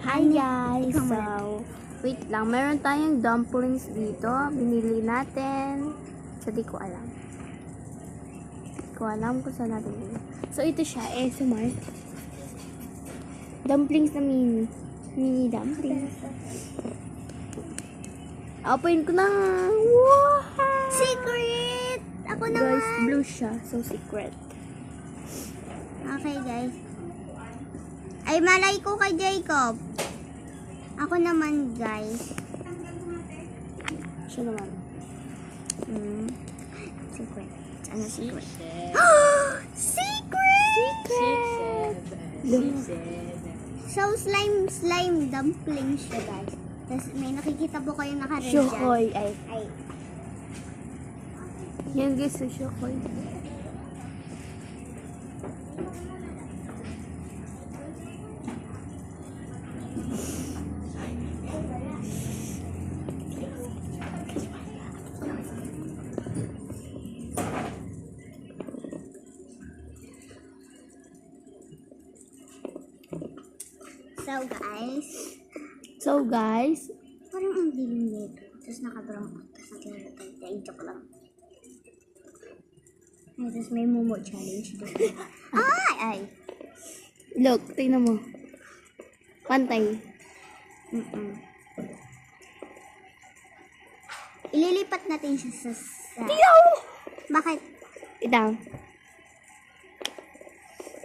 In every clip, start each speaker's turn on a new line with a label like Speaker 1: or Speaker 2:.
Speaker 1: Hi guys! So, wait lang. Meron tayong dumplings dito. Binili natin. So, di ko alam. Di ko alam kung saan natin binili. So, ito siya. ASMR. Dumplings na mini. Mini dumplings. Open ko na. Wow!
Speaker 2: Secret! Ako naman.
Speaker 1: Guys, blue siya. So, secret.
Speaker 2: Okay, guys. Ay, malay ko kay Jacob. Ako naman, guys.
Speaker 1: Siya naman.
Speaker 2: Secret. Ano secret?
Speaker 1: Secret!
Speaker 2: So, slime dumplings siya, guys. Tapos, may nakikita po kayo naka-red
Speaker 1: Shokoy. Ay.
Speaker 2: Ay.
Speaker 1: Yan guys, sa shokoy.
Speaker 2: So, guys.
Speaker 1: So guys,
Speaker 2: Parang ang dilim nito. Tapos naka-brown. Tapos nag-red. Ay, joke lang. Ay, tapos may Momo challenge dito. Ay!
Speaker 1: look, tingnan mo. Pantay.
Speaker 2: Ililipat natin siya sa...
Speaker 1: Tiyaw!
Speaker 2: Bakit?
Speaker 1: Itaw.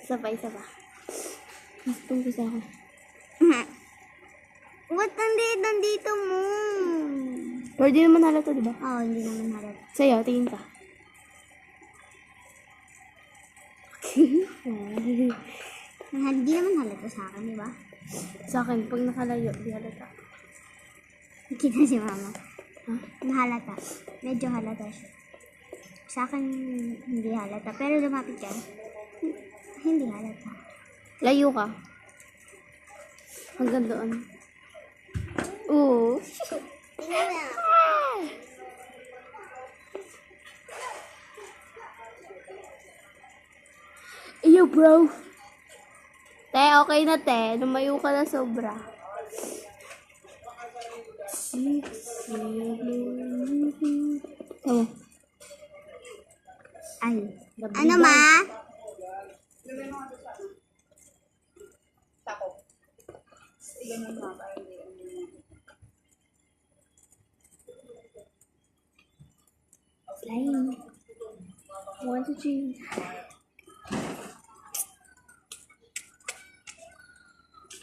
Speaker 1: Isa pa. Mas tungkol ako.
Speaker 2: Ba't nandito mo?
Speaker 1: Pwede naman halata, diba?
Speaker 2: Oo, hindi naman harap.
Speaker 1: Sa'yo, tingin ka.
Speaker 2: Hindi naman halata sa akin, di ba?
Speaker 1: Sa akin, pag nakalayo, di halata.
Speaker 2: Kita si mama. Nahalata. Medyo halata siya. Sa akin, hindi halata. Pero lumapit yan. Hindi halata.
Speaker 1: Layo ka. Hanggang doon. Oo.
Speaker 2: Tingnan na.
Speaker 1: Iyo, bro. Te, okay na, te. Lumayo ka na sobra. 6, 7, Tama.
Speaker 2: Ay. Ano, ma?
Speaker 1: Flying. 1, 2, 3.